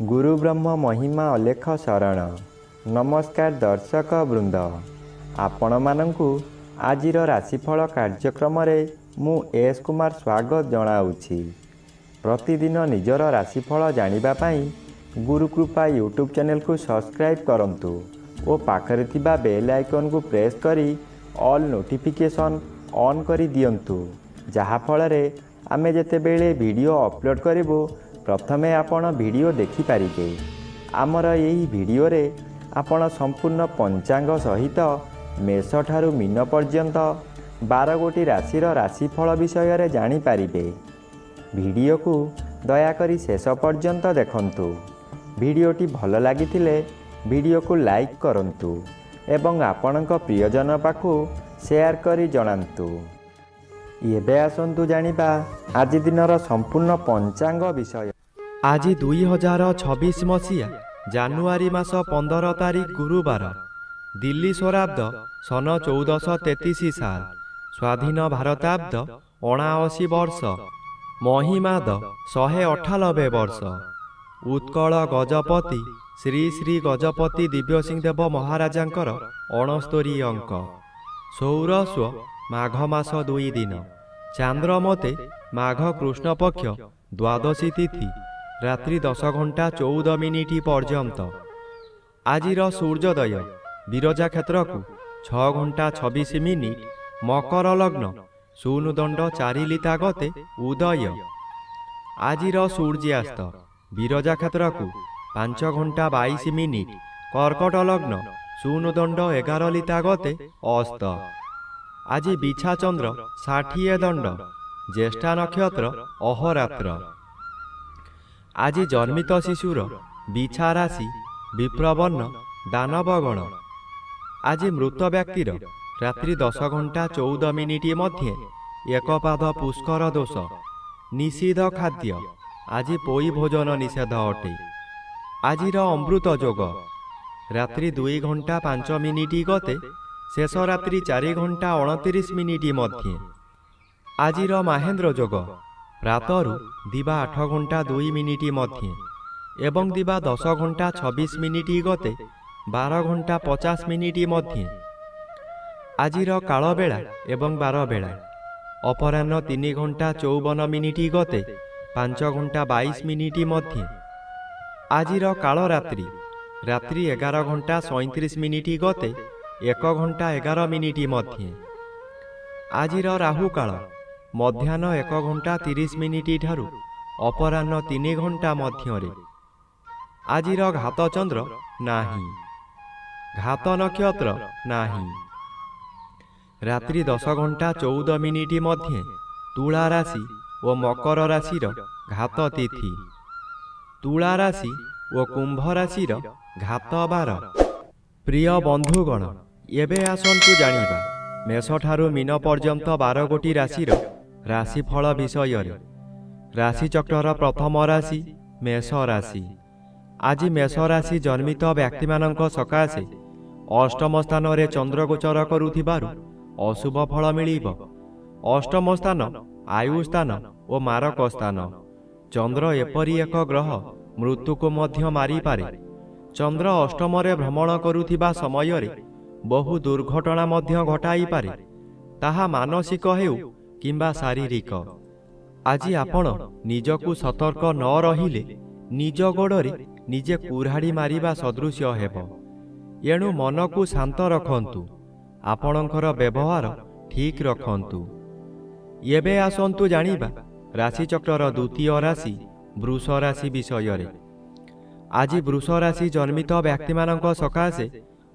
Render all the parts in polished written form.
गुरु ब्रह्म महिमा अलेख शरण। नमस्कार दर्शक वृंद, आपण मानंकु आजिर राशिफल कार्यक्रम मु एस कुमार स्वागत जनाऊँगी। प्रतिदिन निजर राशिफल जानिबा पाई गुरुकृपा यूट्यूब चैनल को सब्सक्राइब करंतु और पाखरे थिबा बेल आइकन को प्रेस करी ऑल नोटिफिकेशन ऑन करी दियंतु, जहा फଳରେ आमे जेतेबेले वीडियो अपलोड करिवो प्रथमे आपण वीडियो देखि पारिबे। आमर यही वीडियो रे आपण संपूर्ण पंचांग सहित मेष ठारू मीन पर्यंत 12 गोटी राशिर राशिफल विषय रे जानि पारिबे। वीडियो को दयाकरी शेष पर्यंत देखंतु। वीडियोटी भल लागिथिले वीडियो को लाइक करंतु एवं आपणक प्रियजन पाखु शेयर करी जणांतु। एबे आसंतु जानिबा आज दिनर संपूर्ण पंचांग विषय। आज 2026 मसीहा जानुआरी मास 15 तारिख गुरुवार, दिल्ली स्वराब्द सन 1433 साल, स्वाधीन भारताब्द 79 वर्ष, महिमाद 198 वर्ष। उत्कल गजपति श्री श्री गजपति दिव्य सिंह देव महाराजांकर 69 अंक। सौरस्व माघ मास 2 दिन, चांद्रमते माघ कृष्ण पक्ष द्वादशी तिथि रात्रि 10 घंटा 14 मिनिट पर्यंत। आजिर सूर्योदय बिरजा क्षेत्र को 6 घंटा 26 मिनिट, मकर लग्न शून्यदंड 4 लिता गते उदय। आजिर सूर्यास्त बिरजा क्षेत्र को 5 घंटा 22 मिनिट, कर्कट लग्न शून्यदंड 11 लिता गते अस्त। आज बिछा चंद्र 60 दंड, ज्येष्ठा नक्षत्र अहोरात्र। आज जन्मित शिशुर बिछा राशि विप्रवर्ण दानवगण। आज मृत व्यक्तिर रात्रि 10 घंटा 14 मिनिट मध्य एक पाद पुष्कर दोष। निषिद्ध खाद्य आज पोई भोजन निषेध अटे। आजिर अमृत जोग रात्रि 2 घंटा 5 मिनिट गते शेष रात्रि 4 घंटा 29 मिनिट मध्य। आजिर महेंद्र जोग प्रातरु दिवा 8 घंटा 2 मिनिट मध्य एवं दिवा 10 घंटा 26 मिनिट गते 12 घंटा 50 मिनिट मध्य। आजिर काल बेला एवं 12 बेला अपराह्न 3 घंटा 54 मिनिट गते 5 घंटा 22 मिनिट मध्य। आजिर काल रात्रि रात्रि 11 घंटा 37 मिनिट गते 1 घंटा 11 मिनिट मध्य। आजिर राहु काल मध्याह्न 1 घंटा 30 मिनिट ठारू अपराह्न 3 घंटा मध्य। आजिर घात चंद्र नाही, घात नक्षत्र नाही। रात्रि 10 घंटा 14 मिनिट मध्य तुला राशि और मकर राशिर घात तिथि। तुला राशि और कुंभ राशिर घात बार। प्रिय बंधुगण, एबे आसंतु जानिबा मेष ठारू मीन पर्यंत 12 गोटी राशिर राशिफल विषय। राशिचक्र प्रथम राशि मेष राशि। आज मेष राशि जन्मित व्यक्ति मानक सकाशे अष्टम स्थान रे चंद्र गोचर करुथिबारु अशुभ फल मिलिबो। अष्टम स्थान आयु स्थान और मारक स्थान। चंद्र एपरी एक ग्रह मृत्यु को मध्य मारी पारे। चंद्र अष्टम रे भ्रमण करुथिबा समय रे बहु दुर्घटना मध्य घटाई पारे, ताहा मानसिक हेउ किंबा शारीरिक। आज आपण निजकु सतर्क न रहिले निज गोड़े निजे कुराड़ी मारिबा सदृश्य हेबो। एणु मन को शांत रखंतु, आपणकर व्यवहार ठीक रखंतु। एबे आसंतु जानिबा राशिचक्र द्वितीय राशि वृष राशि विषय। आज वृष राशि जन्मित व्यक्ति मानक सकाशे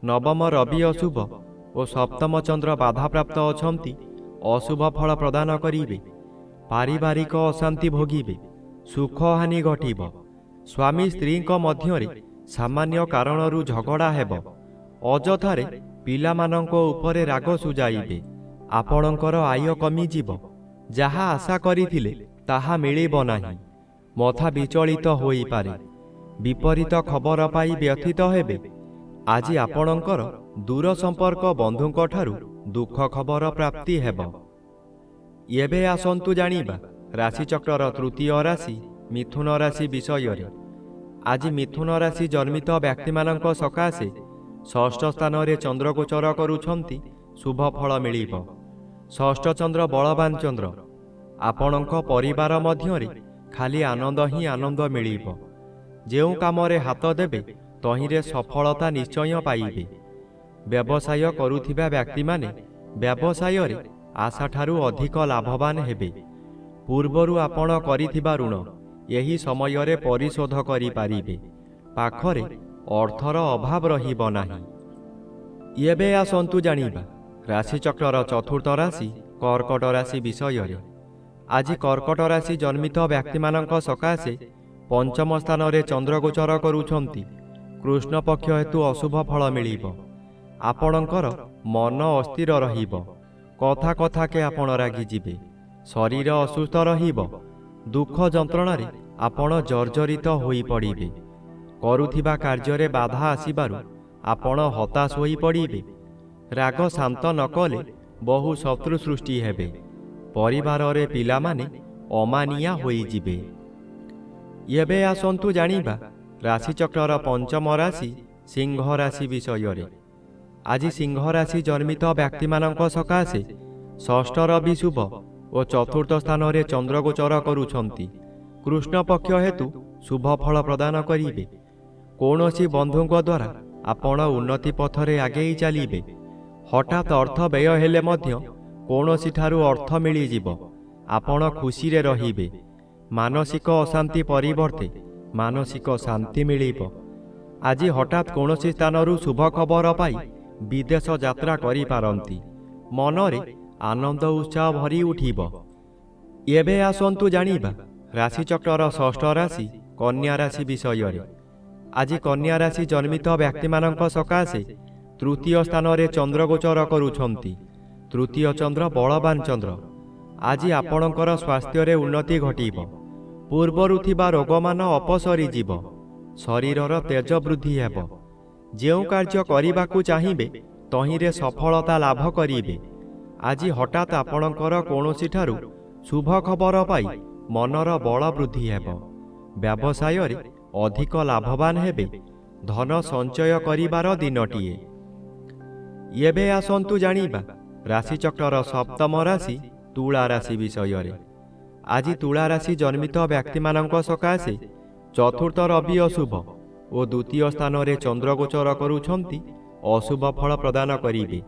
नवम रवि अशुभ और सप्तम चंद्र बाधा प्राप्त अछंती अशुभ फल प्रदान करिवे। पारिवारिक अशांति भोगिबे, सुख हानि घटिबो। स्वामी स्त्री मध्य सामान्य कारणरू झगड़ा हेबो। अजथारे पिला मानंको उपरे राग सुजाइबे। आपणकर आय कमी जीवो, जहा आशा करिथिले ताहा मिलिबो नाही। मथा विचलित होई पारे, विपरीत खबर पाई व्यथित हेबे। आज आपणकर दूर संपर्क बंधुंक ठारू दुख खबर प्राप्ति हेबो। एबे आसंतु जानिबा राशिचक्र तृतीय राशि मिथुन राशि विषय। ଆଜି ମିଥୁନ ରାଶି ଜନ୍ମିତ ବ୍ୟକ୍ତିମାନଙ୍କ ସକାଶେ ଷଷ୍ଠ ସ୍ଥାନରେ ଚନ୍ଦ୍ର ଗୋଚର କରୁଛନ୍ତି, ଶୁଭ ଫଳ ମିଳିବ। ଷଷ୍ଠ ଚନ୍ଦ୍ର ବଳବାନ ଚନ୍ଦ୍ର। ଆପଣଙ୍କ ପରିବାର ମଧ୍ୟରେ ଖାଲି ଆନନ୍ଦ ହିଁ ଆନନ୍ଦ ମିଳିବ। ଯେଉଁ କାମରେ ହାତ ଦେବେ ତହିଁରେ ସଫଳତା ନିଶ୍ଚୟ ପାଇବେ। ବ୍ୟବସାୟ କରୁଥିବା ବ୍ୟକ୍ତିମାନେ ବ୍ୟବସାୟରେ ଆଶାଠାରୁ ଅଧିକ ଲାଭବାନ ହେବେ। ପୂର୍ବରୁ ଆପଣ କରିଥିବା ଋଣ ଏହି ସମୟରେ ପରିଶୋଧ କରିପାରିବେ। ପାଖରେ ଅର୍ଥର ଅଭାବ ରହିବ ନାହିଁ। ଏବେ ଆସନ୍ତୁ ଜାଣିବା ରାଶିଚକ୍ରର ଚତୁର୍ଥ ରାଶି କର୍କଟ ରାଶି ବିଷୟରେ। ଆଜି କର୍କଟ ରାଶି ଜନ୍ମିତ ବ୍ୟକ୍ତିମାନଙ୍କ ସକାଶେ ପଞ୍ଚମ ସ୍ଥାନରେ ଚନ୍ଦ୍ର ଗୋଚର କରୁଛନ୍ତି। କୃଷ୍ଣ ପକ୍ଷ ହେତୁ ଅଶୁଭ ଫଳ ମିଳିବ। ଆପଣଙ୍କର ମନ ଅସ୍ଥିର ରହିବ। କଥା କଥାକେ ଆପଣ ରାଗିଯିବେ। ଶରୀର ଅସୁସ୍ଥ ରହିବ। ଦୁଃଖ ଯନ୍ତ୍ରଣାରେ ଆପଣ ଜର୍ଜରିତ ହୋଇପଡ଼ିବେ। କରୁଥିବା କାର୍ଯ୍ୟରେ ବାଧା ଆସିବାରୁ ଆପଣ ହତାଶ ହୋଇପଡ଼ିବେ। ରାଗ ଶାନ୍ତ ନ କଲେ ବହୁ ଶତ୍ରୁ ସୃଷ୍ଟି ହେବେ। ପରିବାରରେ ପିଲାମାନେ ଅମାନିଆ ହୋଇଯିବେ। ଏବେ ଆସନ୍ତୁ ଜାଣିବା ରାଶିଚକ୍ରର ପଞ୍ଚମ ରାଶି ସିଂହ ରାଶି ବିଷୟରେ। ଆଜି ସିଂହ ରାଶି ଜନ୍ମିତ ବ୍ୟକ୍ତିମାନଙ୍କ ସକାଶେ ଷଷ୍ଠ ରବି ଶୁଭ ଓ ଚତୁର୍ଥ ସ୍ଥାନରେ ଚନ୍ଦ୍ର ଗୋଚର କରୁଛନ୍ତି। କୃଷ୍ଣ ପକ୍ଷ ହେତୁ ଶୁଭ ଫଳ ପ୍ରଦାନ କରିବେ। କୌଣସି ବନ୍ଧୁଙ୍କ ଦ୍ୱାରା ଆପଣ ଉନ୍ନତି ପଥରେ ଆଗେଇ ଚାଲିବେ। ହଠାତ୍ ଅର୍ଥ ବ୍ୟୟ ହେଲେ ମଧ୍ୟ କୌଣସିଠାରୁ ଅର୍ଥ ମିଳିଯିବ। ଆପଣ ଖୁସିରେ ରହିବେ। ମାନସିକ ଅଶାନ୍ତି ପରିବର୍ତ୍ତେ ମାନସିକ ଶାନ୍ତି ମିଳିବ। ଆଜି ହଠାତ୍ କୌଣସି ସ୍ଥାନରୁ ଶୁଭ ଖବର ପାଇ ବିଦେଶ ଯାତ୍ରା କରିପାରନ୍ତି। ମନରେ ଆନନ୍ଦ ଉତ୍ସାହ ଭରି ଉଠିବ। ଏବେ ଆସନ୍ତୁ ଜାଣିବା ରାଶିଚକ୍ରର ଷଷ୍ଠ ରାଶି କନ୍ୟା ରାଶି ବିଷୟରେ। ଆଜି କନ୍ୟା ରାଶି ଜନ୍ମିତ ବ୍ୟକ୍ତିମାନଙ୍କ ସକାଶେ ତୃତୀୟ ସ୍ଥାନରେ ଚନ୍ଦ୍ର ଗୋଚର କରୁଛନ୍ତି। ତୃତୀୟ ଚନ୍ଦ୍ର ବଳବାନ ଚନ୍ଦ୍ର। ଆଜି ଆପଣଙ୍କର ସ୍ୱାସ୍ଥ୍ୟରେ ଉନ୍ନତି ଘଟିବ। ପୂର୍ବରୁ ଥିବା ରୋଗମାନ ଅପସରିଯିବ। ଶରୀରର ତେଜ ବୃଦ୍ଧି ହେବ। ଯେଉଁ କାର୍ଯ୍ୟ କରିବାକୁ ଚାହିଁବେ ତହିଁରେ ସଫଳତା ଲାଭ କରିବେ। ଆଜି ହଠାତ୍ ଆପଣଙ୍କର କୌଣସିଠାରୁ ଶୁଭ ଖବର ପାଇ ମନର ବଳ ବୃଦ୍ଧି ହେବ। ବ୍ୟବସାୟରେ ଅଧିକ ଲାଭବାନ ହେବେ। ଧନ ସଞ୍ଚୟ କରିବାର ଦିନଟିଏ। ଏବେ ଆସନ୍ତୁ ଜାଣିବା ରାଶିଚକ୍ରର ସପ୍ତମ ରାଶି ତୁଳା ରାଶି ବିଷୟରେ। ଆଜି ତୁଳା ରାଶି ଜନ୍ମିତ ବ୍ୟକ୍ତିମାନଙ୍କ ସକାଶେ ଚତୁର୍ଥ ରବି ଅଶୁଭ ଓ ଦ୍ୱିତୀୟ ସ୍ଥାନରେ ଚନ୍ଦ୍ର ଗୋଚର କରୁଛନ୍ତି। ଅଶୁଭ ଫଳ ପ୍ରଦାନ କରିବେ।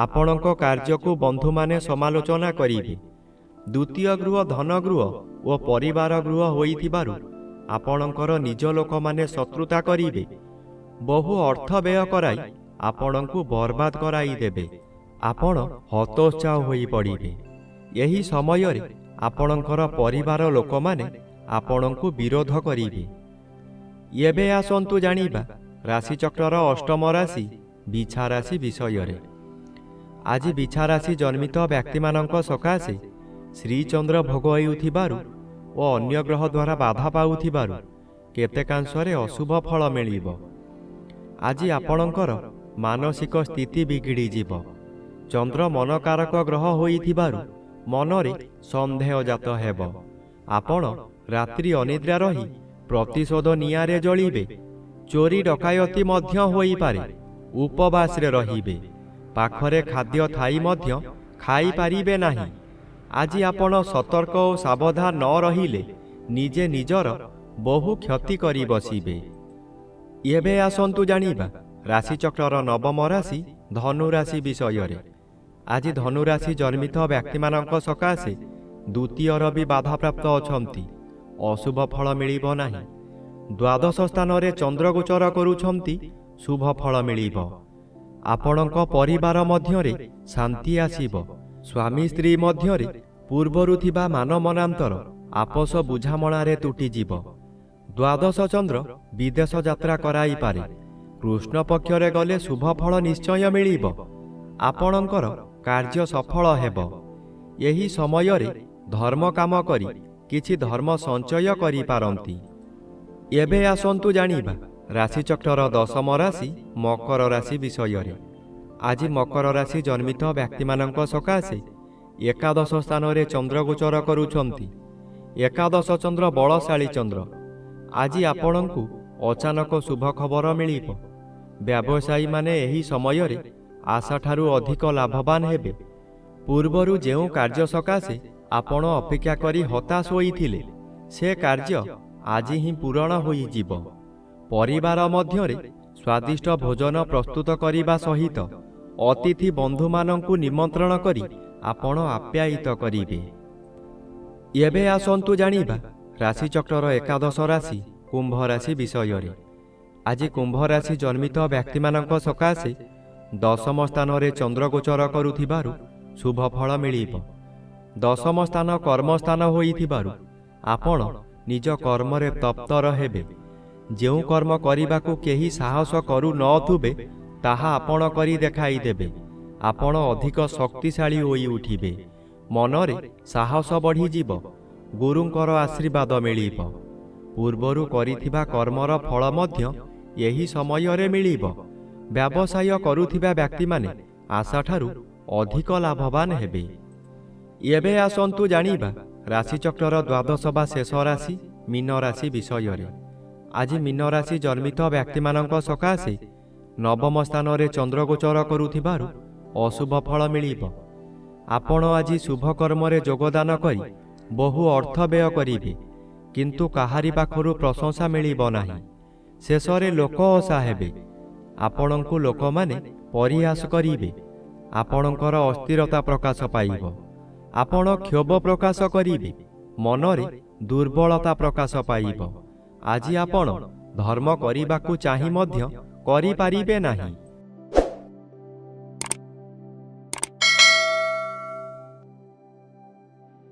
ଆପଣଙ୍କ କାର୍ଯ୍ୟକୁ ବନ୍ଧୁମାନେ ସମାଲୋଚନା କରିବେ। ଦ୍ୱିତୀୟ ଗୃହ ଧନ ଗୃହ ଓ ପରିବାର ଗୃହ ହୋଇଥିବାରୁ ଆପଣଙ୍କର ନିଜ ଲୋକମାନେ ଶତ୍ରୁତା କରିବେ। ବହୁ ଅର୍ଥ ବ୍ୟୟ କରାଇ ଆପଣଙ୍କୁ ବର୍ବାଦ କରାଇଦେବେ। ଆପଣ ହତୋତ୍ସାହ ହୋଇପଡ଼ିବେ। ଏହି ସମୟରେ ଆପଣଙ୍କର ପରିବାର ଲୋକମାନେ ଆପଣଙ୍କୁ ବିରୋଧ କରିବେ। ଏବେ ଆସନ୍ତୁ ଜାଣିବା ରାଶିଚକ୍ରର ଅଷ୍ଟମ ରାଶି ବିଛା ରାଶି ବିଷୟରେ। ଆଜି ବିଛା ରାଶି ଜନ୍ମିତ ବ୍ୟକ୍ତିମାନଙ୍କ ସକାଶେ ଶ୍ରୀଚନ୍ଦ୍ର ଭୋଗ ହେଉଥିବାରୁ ଓ ଅନ୍ୟ ଗ୍ରହ ଦ୍ୱାରା ବାଧା ପାଉଥିବାରୁ କେତେକାଂଶରେ ଅଶୁଭ ଫଳ ମିଳିବ। ଆଜି ଆପଣଙ୍କର ମାନସିକ ସ୍ଥିତି ବିଗିଡ଼ିଯିବ। ଚନ୍ଦ୍ର ମନକାରକ ଗ୍ରହ ହୋଇଥିବାରୁ ମନରେ ସନ୍ଦେହ ଜାତ ହେବ। ଆପଣ ରାତ୍ରି ଅନିଦ୍ରା ରହି ପ୍ରତିଶୋଧ ନିଆଁରେ ଜଳିବେ। ଚୋରି ଡକାୟତି ମଧ୍ୟ ହୋଇପାରେ। ଉପବାସରେ ରହିବେ। ପାଖରେ ଖାଦ୍ୟ ଥାଇ ମଧ୍ୟ ଖାଇପାରିବେ ନାହିଁ। ଆଜି ଆପଣ ସତର୍କ ଓ ସାବଧାନ ନ ରହିଲେ ନିଜେ ନିଜର ବହୁ କ୍ଷତି କରି ବସିବେ। ଏବେ ଆସନ୍ତୁ ଜାଣିବା ରାଶିଚକ୍ରର ନବମ ରାଶି ଧନୁ ରାଶି ବିଷୟରେ। ଆଜି ଧନୁ ରାଶି ଜନ୍ମିତ ବ୍ୟକ୍ତିମାନଙ୍କ ସକାଶେ ଦ୍ୱିତୀୟ ରବି ବାଧାପ୍ରାପ୍ତ ଅଛନ୍ତି। ଅଶୁଭ ଫଳ ମିଳିବ ନାହିଁ। ଦ୍ୱାଦଶ ସ୍ଥାନରେ ଚନ୍ଦ୍ର ଗୋଚର କରୁଛନ୍ତି। ଶୁଭ ଫଳ ମିଳିବ। ଆପଣଙ୍କ ପରିବାର ମଧ୍ୟରେ ଶାନ୍ତି ଆସିବ। ସ୍ୱାମୀ ସ୍ତ୍ରୀ ମଧ୍ୟରେ ପୂର୍ବରୁ ଥିବା ମାନମନାନ୍ତର ଆପୋଷ ବୁଝାମଣାରେ ତୁଟିଯିବ। ଦ୍ୱାଦଶ ଚନ୍ଦ୍ର ବିଦେଶ ଯାତ୍ରା କରାଇପାରେ। କୃଷ୍ଣ ପକ୍ଷରେ ଗଲେ ଶୁଭ ଫଳ ନିଶ୍ଚୟ ମିଳିବ। ଆପଣଙ୍କର କାର୍ଯ୍ୟ ସଫଳ ହେବ। ଏହି ସମୟରେ ଧର୍ମ କାମ କରି କିଛି ଧର୍ମ ସଞ୍ଚୟ କରିପାରନ୍ତି। ଏବେ ଆସନ୍ତୁ ଜାଣିବା ରାଶିଚକ୍ରର ଦଶମ ରାଶି ମକର ରାଶି ବିଷୟରେ। ଆଜି ମକର ରାଶି ଜନ୍ମିତ ବ୍ୟକ୍ତିମାନଙ୍କ ସକାଶେ ଏକାଦଶ ସ୍ଥାନରେ ଚନ୍ଦ୍ର ଗୋଚର କରୁଛନ୍ତି। ଏକାଦଶ ଚନ୍ଦ୍ର ବଳଶାଳୀ ଚନ୍ଦ୍ର। ଆଜି ଆପଣଙ୍କୁ ଅଚାନକ ଶୁଭ ଖବର ମିଳିବ। ବ୍ୟବସାୟୀମାନେ ଏହି ସମୟରେ ଆଶାଠାରୁ ଅଧିକ ଲାଭବାନ ହେବେ। ପୂର୍ବରୁ ଯେଉଁ କାର୍ଯ୍ୟ ସକାଶେ ଆପଣ ଅପେକ୍ଷା କରି ହତାଶ ହୋଇଥିଲେ, ସେ କାର୍ଯ୍ୟ ଆଜି ହିଁ ପୂରଣ ହୋଇଯିବ। ପରିବାର ମଧ୍ୟରେ ସ୍ୱାଦିଷ୍ଟ ଭୋଜନ ପ୍ରସ୍ତୁତ କରିବା ସହିତ ଅତିଥି ବନ୍ଧୁମାନଙ୍କୁ ନିମନ୍ତ୍ରଣ କରି ଆପଣ ଆପ୍ୟାୟିତ କରିବେ। ଏବେ ଆସନ୍ତୁ ଜାଣିବା ରାଶିଚକ୍ରର ଏକାଦଶ ରାଶି କୁମ୍ଭ ରାଶି ବିଷୟରେ। ଆଜି କୁମ୍ଭ ରାଶି ଜନ୍ମିତ ବ୍ୟକ୍ତିମାନଙ୍କ ସକାଶେ ଦଶମ ସ୍ଥାନରେ ଚନ୍ଦ୍ରଗୋଚର କରୁଥିବାରୁ ଶୁଭ ଫଳ ମିଳିବ। ଦଶମ ସ୍ଥାନ କର୍ମସ୍ଥାନ ହୋଇଥିବାରୁ ଆପଣ ନିଜ କର୍ମରେ ତତ୍ପର ହେବେ। ଯେଉଁ କର୍ମ କରିବାକୁ କେହି ସାହସ କରୁନଥିବେ ତାହା ଆପଣ କରି ଦେଖାଇଦେବେ। ଆପଣ ଅଧିକ ଶକ୍ତିଶାଳୀ ହୋଇ ଉଠିବେ। ମନରେ ସାହସ ବଢ଼ିଯିବ। ଗୁରୁଙ୍କର ଆଶୀର୍ବାଦ ମିଳିବ। ପୂର୍ବରୁ କରିଥିବା କର୍ମର ଫଳ ମଧ୍ୟ ଏହି ସମୟରେ ମିଳିବ। ବ୍ୟବସାୟ କରୁଥିବା ବ୍ୟକ୍ତିମାନେ ଆଶାଠାରୁ ଅଧିକ ଲାଭବାନ ହେବେ। ଏବେ ଆସନ୍ତୁ ଜାଣିବା ରାଶିଚକ୍ରର ଦ୍ୱାଦଶ ବା ଶେଷ ରାଶି ମୀନ ରାଶି ବିଷୟରେ। ଆଜି ମୀନ ରାଶି ଜନ୍ମିତ ବ୍ୟକ୍ତିମାନଙ୍କ ସକାଶେ ନବମ ସ୍ଥାନରେ ଚନ୍ଦ୍ରଗୋଚର କରୁଥିବାରୁ ଅଶୁଭ ଫଳ ମିଳିବ। ଆପଣ ଆଜି ଶୁଭ କର୍ମରେ ଯୋଗଦାନ କରି ବହୁ ଅର୍ଥ ବ୍ୟୟ କରିବେ, କିନ୍ତୁ କାହାରି ପାଖରୁ ପ୍ରଶଂସା ମିଳିବ ନାହିଁ। ଶେଷରେ ଲୋକ ହସା ହେବେ। ଆପଣଙ୍କୁ ଲୋକମାନେ ପରିହାସ କରିବେ। ଆପଣଙ୍କର ଅସ୍ଥିରତା ପ୍ରକାଶ ପାଇବ। ଆପଣ କ୍ଷୋଭ ପ୍ରକାଶ କରିବେ। ମନରେ ଦୁର୍ବଳତା ପ୍ରକାଶ ପାଇବ। ଆଜି ଆପଣ ଧର୍ମ କରିବାକୁ ଚାହିଁ ମଧ୍ୟ କରିପାରିବେ ନାହିଁ।